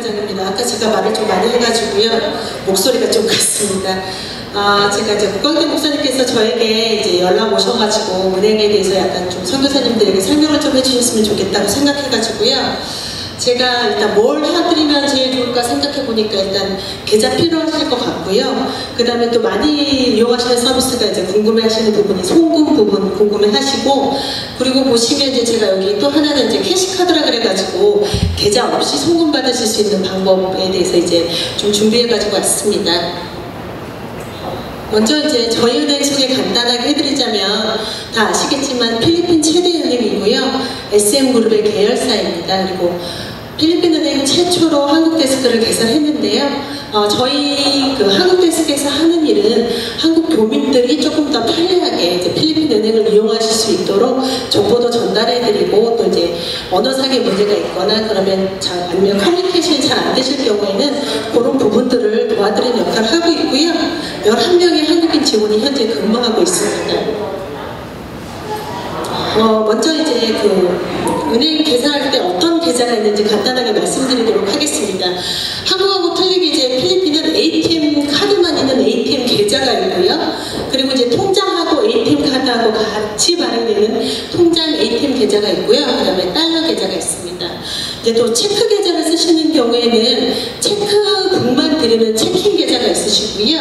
부과장입니다. 아까 제가 말을 좀 많이 해가지고요. 목소리가 좀 갔습니다. 제가 이제 국광대 목사님께서 저에게 이제 연락 오셔가지고 은행에 대해서 약간 좀 선교사님들에게 설명을 좀 해주셨으면 좋겠다고 생각해가지고요. 제가 일단 뭘 해드리면 제일 좋을까 생각해 보니까 일단 계좌 필요하실 것 같고요. 그 다음에 또 많이 이용하시는 서비스가 이제 궁금해하시는 부분이 송금 부분 궁금해하시고, 그리고 보시면 이제 제가 여기 또 하나는 이제 캐시카드라 그래가지고 계좌 없이 송금 받으실 수 있는 방법에 대해서 이제 좀 준비해가지고 왔습니다. 먼저 이제 저희 은행 소개 간단하게 해드리자면 다 아시겠지만 필리핀 최대 은행이고요. SM그룹의 계열사입니다. 그리고 필리핀 은행 최초로 한국 데스크를 개설했는데요. 저희 그 한국 데스크에서 하는 일은 한국 교민들이 조금 더 편리하게 이제 필리핀 은행을 이용하실 수 있도록 정보도 전달해드리고, 또 이제 언어상의 문제가 있거나 그러면 아니면 커뮤니케이션이 잘 안 되실 경우에는 그런 부분들을 도와드리는 역할을 하고 있고요. 11명의 한국인 직원이 현재 근무하고 있습니다. 먼저 이제 그 은행 계좌할 때 어떤 계좌가 있는지 간단하게 말씀드리도록 하겠습니다. 한국하고 틀리게 이제 필리핀은 ATM 카드만 있는 ATM 계좌가 있고요. 그리고 이제 통장하고 ATM 카드하고 같이 발행되는 통장 ATM 계좌가 있고요. 그 다음에 달러 계좌가 있습니다. 이제 또 체크 계좌를 쓰시는 경우에는 체크북만 드리는 체킹 계좌가 있으시고요.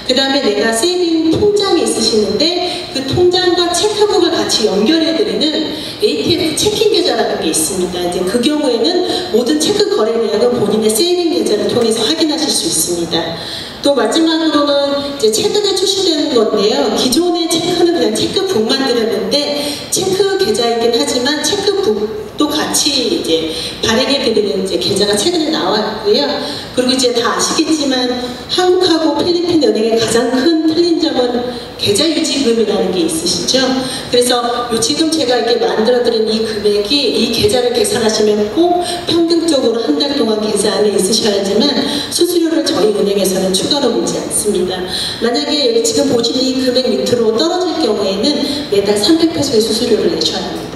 그 다음에 내가 세이빙 통장이 있으시는데 그 통장과 체크북을 같이 연결해드리는 ATM 체킹 계좌라는 게 있습니다. 이제 그 경우에는 모든 체크 거래 내역은 본인의 세이빙 계좌를 통해서 확인하실 수 있습니다. 또 마지막으로는 이제 최근에 출시되는 건데요. 기존의 체크는 그냥 체크북만 드렸는데 체크 계좌이긴 하지만 체크북도 같이 이제 발행해드리는 이제 계좌가 최근에 나왔고요. 그리고 이제 다 아시겠지만 한국하고 필리핀 은행의 가장 큰 틀린 점은 계좌 유지금이라는 게 있으시죠. 그래서 지금 제가 이렇게 만들어드린 이 금액이 이 계좌를 계산하시면 꼭 평균적으로 한 달 동안 계좌 안에 있으셔야지만 수수료를 저희 은행에서는 추가로 물지 않습니다. 만약에 여기 지금 보시는 이 금액 밑으로 떨어질 경우에는 매달 300페소의 수수료를 내셔야 합니다.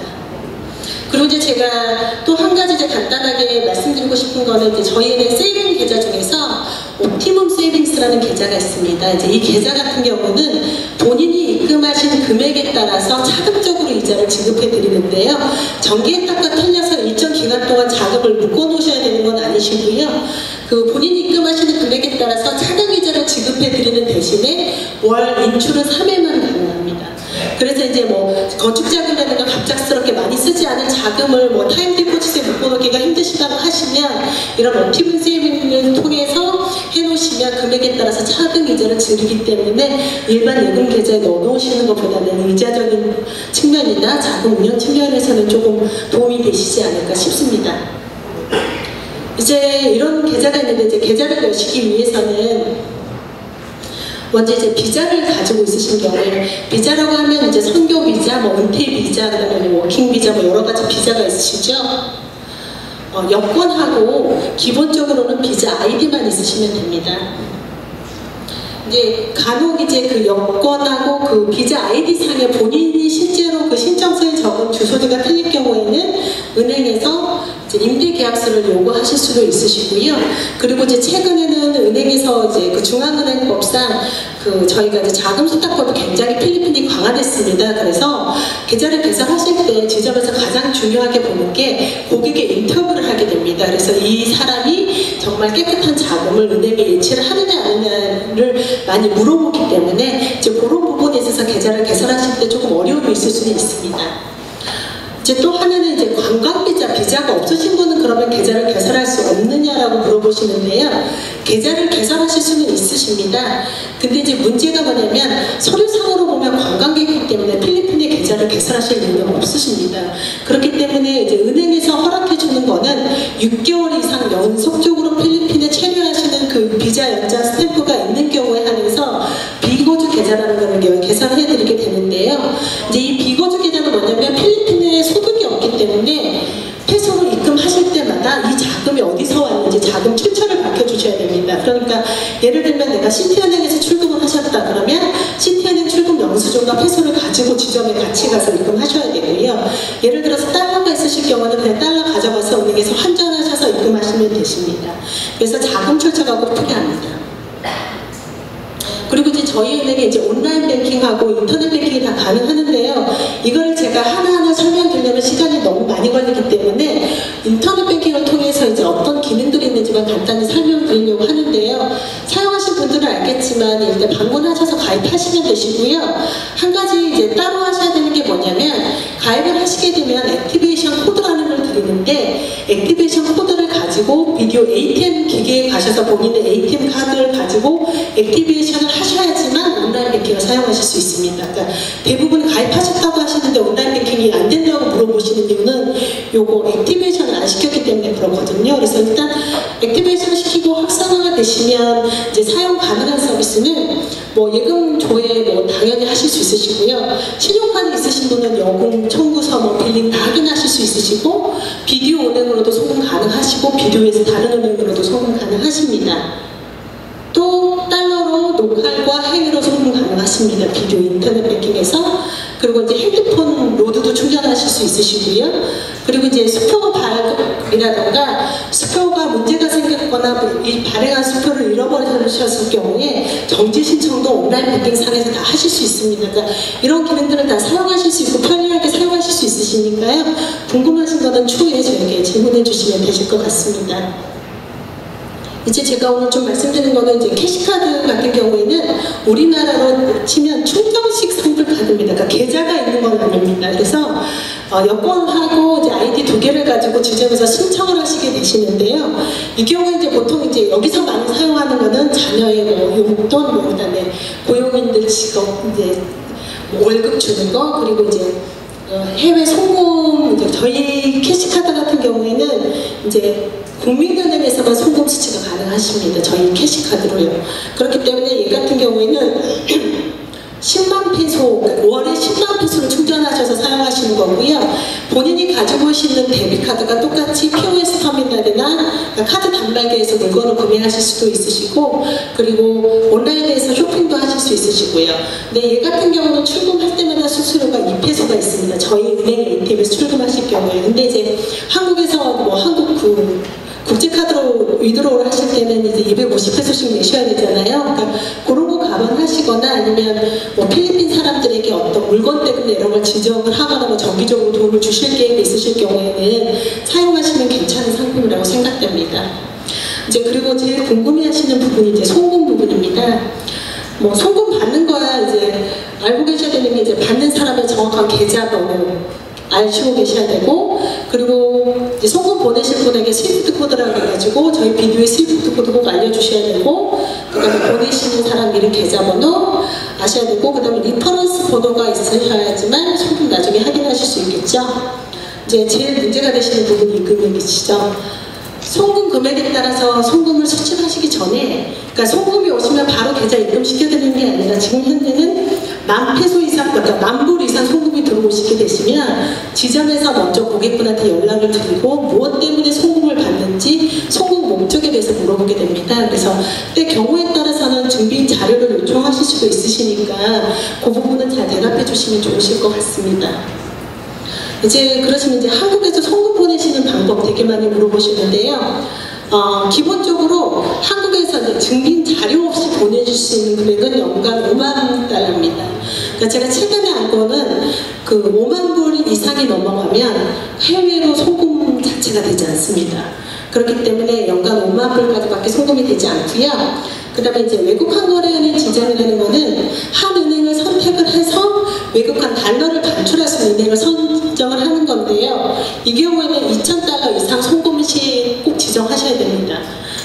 그리고 이제 제가 또 한 가지 이제 간단하게 말씀드리고 싶은 거는 이제 저희는 세이빙 계좌 중에서 옵티멈 세이빙스라는 계좌가 있습니다. 이제 이 계좌 같은 경우는 본인이 입금하신 금액에 따라서 차등적으로 이자를 지급해 드리는데요. 정기예탁과 틀려서 일정 기간 동안 자금을 묶어 놓으셔야 되는 건 아니시고요. 그 본인이 입금하시는 금액에 따라서 차등 이자를 지급해 드리는 대신에 월 인출은 3회만 가능합니다. 그래서 이제 뭐 건축자금이라든가 갑작스럽게 많이 쓰지 않은 자금을 뭐 타임 디포짓에 묶어놓기가 힘드시다고 하시면 이런 옵티멈 세이빙을 통해서 해놓으시면 금액에 따라서 차등 이자를 지르기 때문에 일반 예금 계좌에 넣어놓으시는 것보다는 의자적인 측면이나 자금 운영 측면에서는 조금 도움이 되시지 않을까 싶습니다. 이제 이런 계좌가 있는데 이제 계좌를 여시기 위해서는 먼저 이제 비자를 가지고 있으신 경우에, 비자라고 하면 이제 선교 비자, 뭐 은퇴 비자, 그다음에 워킹 비자, 뭐 여러 가지 비자가 있으시죠. 여권하고 기본적으로는 비자 아이디만 있으시면 됩니다. 이제 간혹 이제 그 여권하고 그 비자 아이디 상에 본인이 실제로 그 신청서에 적은 주소지가 틀릴 경우에는 은행에서 이제 임대 계약서를 요구하실 수도 있으시고요. 그리고 이제 최근에는 은행에서 이제 그 중앙은행법상 그 저희가 이제 자금 수탁법이 굉장히 필리핀이 강화됐습니다. 그래서 계좌를 개설하실 때 지점에서 가장 중요하게 보는 게 고객의 인터뷰를 하게 됩니다. 그래서 이 사람이 정말 깨끗한 자금을 은행에 예치를 하느냐 아니냐를 많이 물어보기 때문에 이제 그런 부분에 있어서 계좌를 개설하실 때 조금 어려움이 있을 수는 있습니다. 이제 또 하나는 이제 관광비자, 비자가 없으신 분은 그러면 계좌를 개설할 수 없느냐라고 물어보시는데요. 계좌를 개설하실 수는 있으십니다. 근데 이제 문제가 뭐냐면 서류상으로 보면 관광객이기 때문에 필리핀에 계좌를 개설하실 이유는 없으십니다. 그렇기 때문에 이제 은행에서 허락해 주는 거는 6개월 이상 연속적으로 필리핀에 체류하시는 그 비자 연장 스탬프가 있는 경우에 한해서 비거주 계좌라는 거를 개설해 드리게 되는데요. 이제 이 비거주 계좌는 뭐냐면 필리핀에 소득이 없기 때문에 페소로 입금하실 때마다 이 자금이 어디서 왔는지 자금 출처를 밝혀주셔야 됩니다. 그러니까 예를 들면 내가 시티은행에서 출금을 하셨다 그러면 시티은행 출금 영수증과 페소를 가지고 지점에 같이 가서 입금하셔야 되고요. 예를 들어서 달러가 있으실 경우는 그냥 달러 가져가서 은행에서 환전하셔서 입금하시면 하시면 되십니다. 그래서 자금 출처가 꼭 필요합니다. 그리고 이제 저희 은행에 이제 온라인 뱅킹하고 인터넷 뱅킹이 다 가능하는데요. 이걸 제가 하나하나 설명드리려면 시간이 너무 많이 걸리기 때문에 인터넷 뱅킹을 통해서 이제 어떤 기능들이 있는지만 간단히 설명드리려고 하는데요. 사용하신 분들은 알겠지만 일단 방문하셔서 가입하시면 되시고요. 한 가지 이제 따로 하셔야 되는 게 뭐냐면 가입을 하시게 되면 액티베이션 코드라는 걸 드리는데 액티베이션 코드를 가지고 비디오 ATM 기계에 가셔서 본인의 ATM 카드를 가지고 액티베이션을 하셔야지만 온라인 뱅킹을 사용하실 수 있습니다. 그러니까 대부분 가입하셨다고 하시는데 온라인 뱅킹이 안 된다고 물어보시는 이유는 요거 액티베이션을 안 시켰기 때문에 그렇거든요. 그래서 일단 액티베이션을 시키고 활성화가 되시면 이제 사용 가능한 서비스는 뭐 예금 조회 뭐 당연히 하실 수 있으시고요. 신용카드 있으신 분은 여금, 청구서, 뭐 빌링 다 확인하실 수 있으시고 비디오 은행으로도 송금 가능하시고 비디오에서 다른 은행으로도 송금 가능하십니다. 또 달러로 로컬과 해외로 송금 가능하십니다. 비디오 인터넷 뱅킹에서. 그리고 이제 핸드폰 로드도 충전하실 수 있으시고요. 그리고 이제 수표 발급이라던가 수표가 문제가 생겼거나 발행한 수표를 잃어버리셨을 경우에 정지 신청도 온라인 뱅킹상에서 다 하실 수 있습니다. 그러니까 이런 기능들을 다 사용하실 수 있고 편리하게 사용하실 수 있으시니까요. 궁금하신 거는 추후에 저에게 질문해 주시면 되실 것 같습니다. 이제 제가 오늘 좀 말씀드린 거는 이제 캐시카드 같은 경우에는 우리나라로 치면 충정식 상품카드입니다. 그러니까 계좌가 있는 건 아닙니다. 그래서 여권하고 이제 아이디 2개를 가지고 지점에서 신청을 하시게 되시는데요. 이 경우에 이제 보통 이제 여기서 많이 사용하는 거는 자녀의 뭐 용돈, 뭐 그다음에 고용인들 직업 이제 월급 주는 거, 그리고 이제 해외 송금, 이제 저희 캐시카드 같은 경우에는 이제 국민은행에서만 송금 수치가 가능하십니다. 저희 캐시카드로요. 그렇기 때문에 얘 같은 경우에는 10만 페소, 월에 10만 페소를 충전하셔서 사용하시는 거고요. 본인이 가지고 계시는 데비카드가 똑같이 POS 터미널이나 카드 단말기에서 물건을 구매하실 수도 있으시고, 그리고 온라인에서 쇼핑도 하실 수 있으시고요. 근데 얘 같은 경우는 출금할 때마다 수수료가 2페소가 있습니다. 저희 은행 ATM에서 출금하실 경우에. 근데 이제 한국에서 뭐 한국 국제카드로 위드로우를 하실 때는 이제 250페소씩 내셔야 되잖아요. 그러니까 그런 거 감안하시거나 아니면 뭐 필리핀 사람들에게 어떤 물건 때문에 이런 걸 지정을 하거나 뭐 정기적으로 돈을 주실 계획이 있으실 경우에는 사용하시면 괜찮은 상품이라고 생각됩니다. 이제 그리고 제일 궁금해하시는 부분이 이제 송금 부분입니다. 뭐 송금 받는 거야 이제 알고 계셔야 되는 게 이제 받는 사람의 정확한 계좌번호 알고 계셔야 되고, 그리고 이제 송금 보내실 분에게 스위프트 코드라고 해가지고 저희 비디오에 스위프트 코드 꼭 알려주셔야 되고, 그 다음에 보내시는 사람 이름 계좌번호 아셔야 되고, 그 다음에 리퍼런스 번호가 있으셔야지만 송금 나중에 확인하실 수 있겠죠. 이제 제일 문제가 되시는 부분이 이 금액이시죠. 송금 금액에 따라서 송금을 수출하시기 전에, 그러니까 송금이 오시면 바로 계좌 입금시켜드리는 게 아니라 지금 현재는 10,000페소 이상, 그러니까 10,000불 이상 송금이 들어오시게 되시면 지점에서 먼저 고객분한테 연락을 드리고 무엇 때문에 송금을 받는지 송금 목적에 대해서 물어보게 됩니다. 그래서 그때 경우에 따라서는 증빙 자료를 요청하실 수도 있으시니까 그 부분은 잘 대답해 주시면 좋으실 것 같습니다. 이제 그러시면 이제 한국에서 송금 보내시는 방법 되게 많이 물어보시는데요. 기본적으로 한국에서 이제 증빙 자료 없이 보내줄 수 있는 금액은 연간 5만 달러입니다. 그러니까 제가 최근에 알 거는 그 5만 불 이상이 넘어가면 해외로 송금 자체가 되지 않습니다. 그렇기 때문에 연간 5만 불까지밖에 송금이 되지 않고요. 그 다음에 이제 외국환 거래은행 지점이라는 거는 한 은행을 선택을 해서 외국환 달러를 반출할 수 있는 은행을 선정을 하는 건데요. 이 경우에는 2,000달러 이상 송금 시 꼭 지정하셔야 됩니다.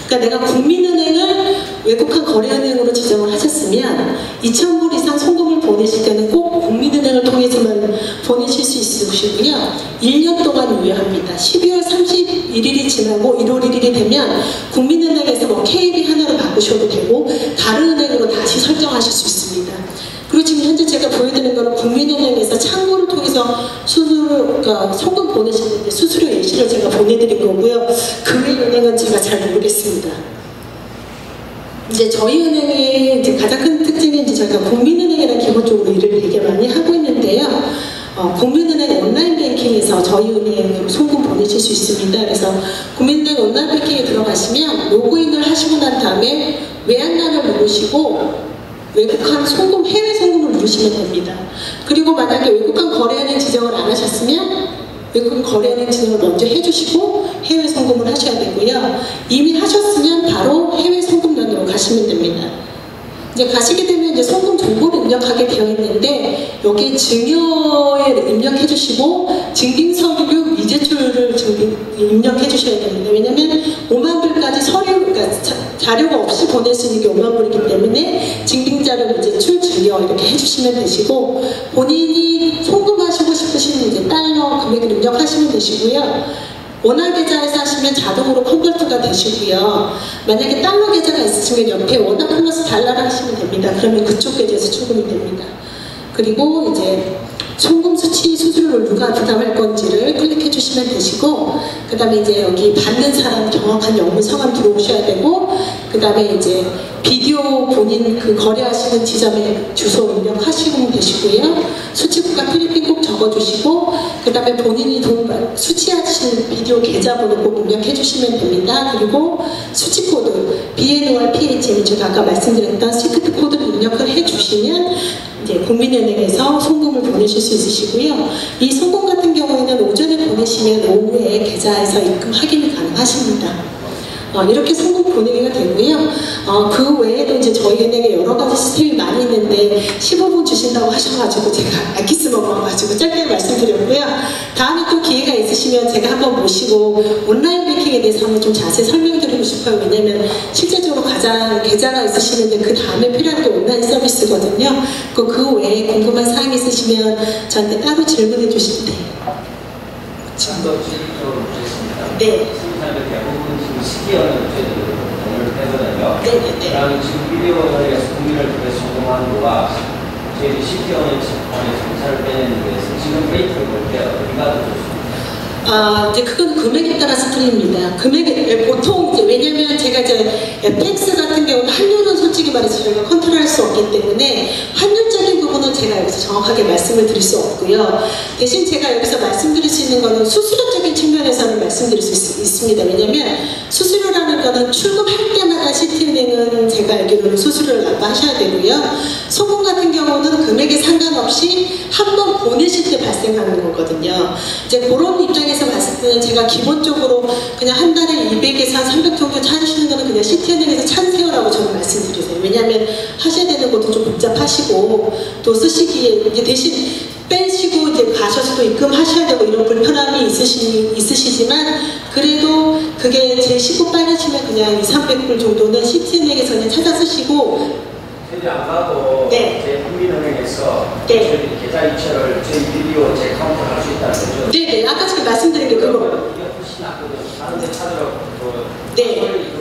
그러니까 내가 국민은행을 외국환 거래은행으로 지정을 하셨으면 2,000불 이상 송금을 보내실 때는 꼭 국민은행을 통해서만 보내실 수 있으시고요. 1년 동안 유효합니다. 12월 31일이 지나고 1월 1일이 되면 국민은행에서 뭐 KB 하나로 바꾸셔도 되고 다른 은행으로 다시 설정하실 수 있습니다. 그리고 지금 현재 제가 보여드리는 거는 국민은행에서 창구를 통해서 그러니까 송금 보내시는데 수수료 예시를 제가 보내드린 거고요. 그 외 은행은 제가 잘 모르겠습니다. 이제 저희 은행의 이제 가장 큰 특징이 이제 저희가 국민은행이랑 기본적으로 일을 되게 많이 하고 있는데요. 국민은행 온라인 뱅킹에서 저희 은행으로 송금 보내실 수 있습니다. 그래서 국민은행 온라인 뱅킹에 들어가 하시면 로그인을 하시고 난 다음에 외환란을 누르시고 외국한 송금, 해외 송금을 누르시면 됩니다. 그리고 만약에 외국한 거래은행 지정을 안 하셨으면 외국인 거래은행 지정을 먼저 해주시고 해외 송금을 하셔야 되고요. 이미 하셨으면 바로 해외 송금란으로 가시면 됩니다. 이제 가시게 되면 이제 송금 정보를 입력하게 되어 있는데 여기 증여에 입력해 주시고 증빙서류 미제출을 입력해 주셔야 됩니다. 왜냐면 5만 불까지 서류, 그러니까 자료가 없이 보낼 수 있는 게 5만 불이기 때문에 증빙자료 미제출 증여 이렇게 해주시면 되시고 본인이 송금하시고 싶으신 이제 달러 금액을 입력하시면 되시고요. 원화 계좌에서 하시면 자동으로 컨버트가 되시고요. 만약에 달러 계좌가 있으시면 옆에 원화 플러스 달러를 하시면 됩니다. 그러면 그쪽 계좌에서 출금이 됩니다. 그리고 이제 송금 수치 수수료를 누가 부담할 건지를 클릭해 주시면 되시고, 그 다음에 이제 여기 받는 사람 정확한 영문 성함 들어오셔야 되고, 그 다음에 이제 비디오 본인 그 거래하시는 지점에 주소 입력하시면 되시고요. 수치국가 필리핀 꼭 적어주시고, 그 다음에 본인이 수치하신 비디오 계좌번호 꼭 입력해 주시면 됩니다. 그리고 수치코드 BNOR PHM, 제가 아까 말씀드렸던 시크트 코드를 입력을 해주시면 이제 국민은행에서 송금을 보내실 수 있으시고요. 이 송금 같은 경우에는 오전에 보내시면 오후에 계좌에서 입금 확인이 가능하십니다. 이렇게 송금 보내기가 되고요. 그 외에도 이제 저희 은행에 여러 가지 시스템이 많이 있는데 15분 주신다고 하셔가지고 제가 아끼스 먹어가지고 짧게 말씀드렸고요. 다음에 또 기회가 있으시면 제가 한번 모시고 온라인 뱅킹에 대해서 한번 좀 자세히 설명드리고 싶어요. 왜냐면 실제적으로 가장 계좌가 있으시는데 그 다음에 필요한 게 온라인 서비스거든요. 그 외에 궁금한 사항이 있으시면 저한테 따로 질문해 주시면 돼요. 네. 대부분 지금 시기어는 저희들이 되거든요. 네네네. 그다음에 지금 비디오 저희가 국민을 통해서 송금하는 거가 저희들이 시기어는 정찰을 빼내는 데서 지금 레이트를 볼 때 어디가 더 좋습니까? 이제 그건 금액에 따라서 틀립니다. 금액에 보통 이제 왜냐면 제가 이제 FX 같은 경우는 환율은 솔직히 말해서 저희가 컨트롤할 수 없기 때문에 환율적인 부분은 제가 여기서 정확하게 말씀을 드릴 수 없고요. 대신 제가 여기서 말씀드릴 수 있는 거는 수수료적인 측면에서는 말씀드릴 수 있습니다. 왜냐면 수수료라는 거는 출금할 때마다 시티은행은 제가 알기로는 수수료를 납부하셔야 되고요. 송금 같은 경우는 금액에 상관없이 한 번 보내실 때 발생하는 거거든요. 이제 그런 입장에서 봤을 때는 제가 기본적으로 그냥 한 달에 200에서 한 300 정도 찾으시는 거는 그냥 시티은행에서 찾으세요라고 저는 말씀드리세요. 왜냐하면 하셔야 되는 것도 좀 복잡하시고 또 쓰시기에 이제 대신 빼시고 이제 가셔서 또 입금하셔야 되고 이런 불편함이 있으시지만 그래도 그게 제 식구 빨리시면 그냥 200~300불 정도는 시티은행에서 그냥 찾아 쓰시고 저희 안 가도 네. 제 국민은행에서 네. 저희 계좌 이체를 저희 비디오 제 카운터 할 수 있다는 거죠. 네네. 아까 제가 말씀드린 게 그거. 이게 훨씬 낫거든요. 다른 데 찾으라고. 네.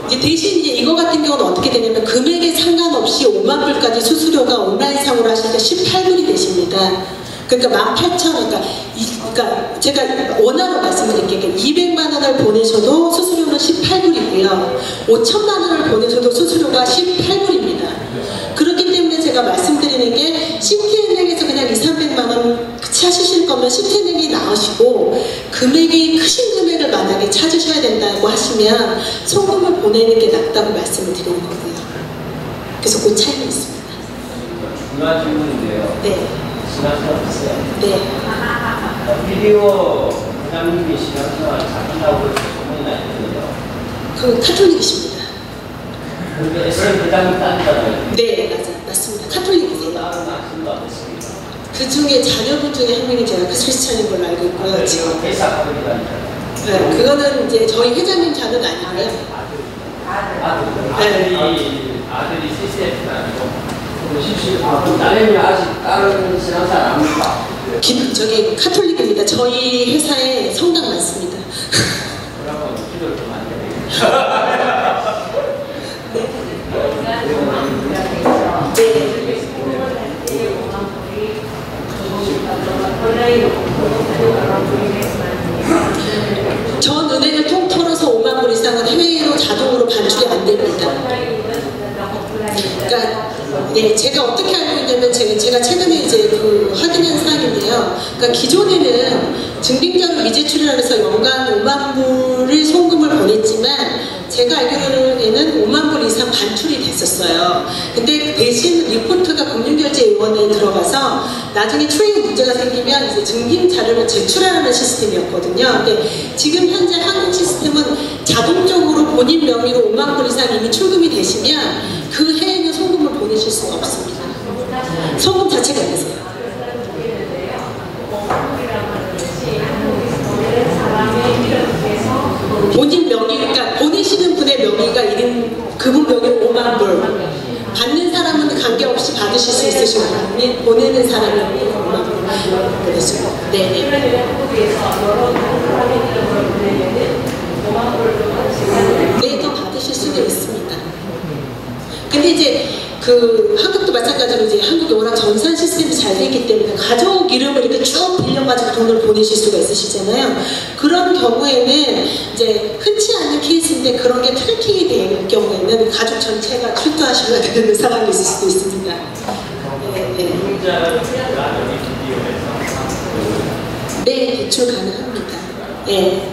이제 대신 이제 이거 같은 경우는 어떻게 되냐면 금액에 상관없이 5만 불까지 수수료가 온라인상으로 하실 때 18불이 되십니다. 그러니까 18,000, 그러니까 제가 원화로 말씀드릴게요. 200만 원을 보내셔도 수수료는 18불이고요. 5천만 원을 보내셔도 수수료가 18불입니다. 그렇기 때문에 제가 말씀드리는 게 시티은행에서 그냥 200~300만 원 찾으실 거면 시티은행이 나오시고 금액이 크신 금액을 만약에 찾으셔야 된다고 하시면 송금을 보내는 게 낫다고 말씀을 드리는 거고요. 그래서 그 차이가 있습니다. 중요한 질문인데요. 네. 신앙생활 하세요? 네. 비디오 부장님이 신앙생활 잘한다고 해서 소문이 나 있거든요. 그 카톨릭이십니다. 그런데 SM 부장님 따지잖아요. 네, 맞습니다. 카톨릭이세요. 다른 아침도 안 됐습니다. 그 중에 자녀분 중에 한 명이 제가 크리스찬인 걸로 알고 있고요. 지금. 회사 카톨릭이라니까요. 네, 그거는 이제 저희 회장님 자녀는 아니고요. 아들이 CCF는 아니고 딸내미 아직 다른 신앙생활 안 합니까? 저기 카톨릭입니다. 저희 회사에 성당 많습니다. 그러면 기도를 좀 많이 해야 전 은행을 통틀어서 5만 불 이상은 해외로 자동으로 반출이 안 됩니다. 그러니까 네, 제가 어떻게 알고 있냐면 제가 최근에 이제 그 확인한 사항인데요. 그러니까 기존에는 증빙자료 미제출이라 해서 연간 5만 불을 송금을 보냈지만 제가 알기로는 5만 불 이상 반출이 됐었어요. 근데 대신 리포트가 금융결제위원회에 들어가서 나중에 추행 문제가 생기면 이제 증빙 자료를 제출하는 시스템이었거든요. 근데 지금 현재 한국 시스템은 자동적으로 본인 명의로 5만 불 이상 이미 출금이 되시면 그 해에는 송금을 보내실 수가 없습니다. 송금 자체가 안 되세요. 본인 명의, 그러니까 보내시는 분의 명의가 그분 명의 5만 불, 받는 사람은 관계없이 받으실 수 있으시고 보내는 사람이 5만 불 그랬어요. 네. 네, 더 받으실 수도 있습니다. 근데 이제 한국도 마찬가지로 이제 한국이 워낙 전산 시스템이 잘 돼 있기 때문에 가족 이름을 이렇게 쭉 빌려가지고 돈을 보내실 수가 있으시잖아요. 그런 경우에는 이제 흔치 않은 케이스인데 그런 게 트래킹이 될 경우에는 가족 전체가 출두하셔야 되는 상황이 있을 수도 있습니다. 네, 대출 가능합니다. 네.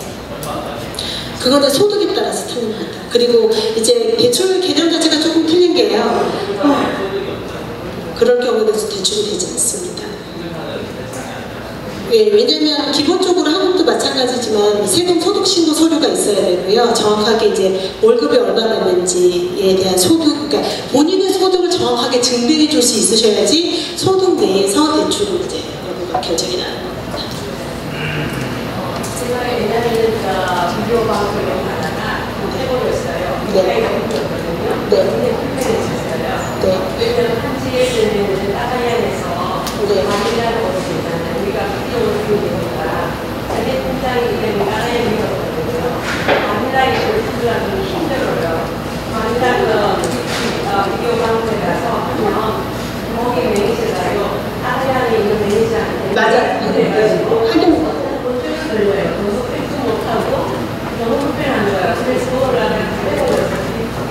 그거는 소득에 따라서 틀립니다. 그리고 이제 대출 개념 자체가 조금 틀린 게요. 그럴 경우는 대출이 되지 않습니다. 예, 왜냐면 기본적으로 한국도 마찬가지지만 세금 소득 신고 서류가 있어야 되고요. 정확하게 이제 월급이 얼마나 되는지에 대한 소득, 그러니까 본인의 소득을 정확하게 증빙해 줄 수 있으셔야지 소득 내에서 대출을 이제 결정이 나는 겁니다. 제가 옛날에는 비디오 방송을 하다가 해버렸어요. 네. 네. 근데 불편했었어요. 네. 왜냐면 한지에 들리는 따가야에서 네. 마닐라를 올 수 있잖아요. 우리가 비디오를 보니까 자기 통장이 되면 따가야 믿었거든요. 마닐라에 들어가기 힘들어요. 마닐라 비디오 방송에 가서 하면 거기 매니저가요. 따가야에 있는 매니저한테 맞아. 그래가지고 하긴 걸려요. 그래서 뺏지 못하고 너무 불편한 거예요. 그래서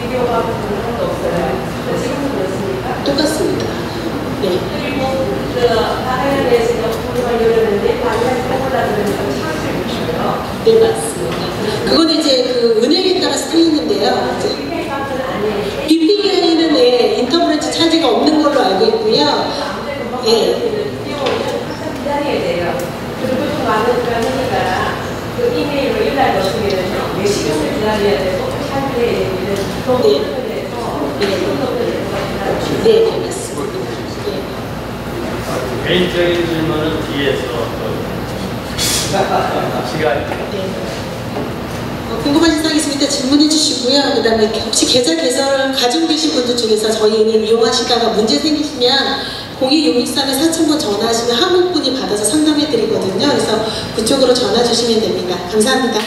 비디오가 하나도 없어요. 지금도 그렇습니까? 똑같습니다. 네. 그리고 하나연에서 공부를 열었는데 마지막에 뽑으려고 그러면 찬스를 주셔요. 네, 맞습니다. 그건 이제 은행에 따라서 틀리는데요. BPA는 인터브랜치 차지가 없는 걸로 알고 있고요. 예. 기다려야 돼요. 그리고 좀 많은 변이니까 그 이메일로 연락이 오시면요. 몇 시간을 기다려야 되고 찰때 얘기는 더 오래돼서 네, 알겠습니다. 개인적인 질문은 뒤에서 시간. 네. 궁금하신 사항 있으면 질문해 주시고요. 그 다음에 혹시 계좌 개설을 가지고 계신 분들 중에서 저희 은행 이용하시다가 문제 생기시면 02663-4000번 전화하시면 한국분이 받아서 상담해 드리거든요. 그래서 그쪽으로 전화 주시면 됩니다. 감사합니다.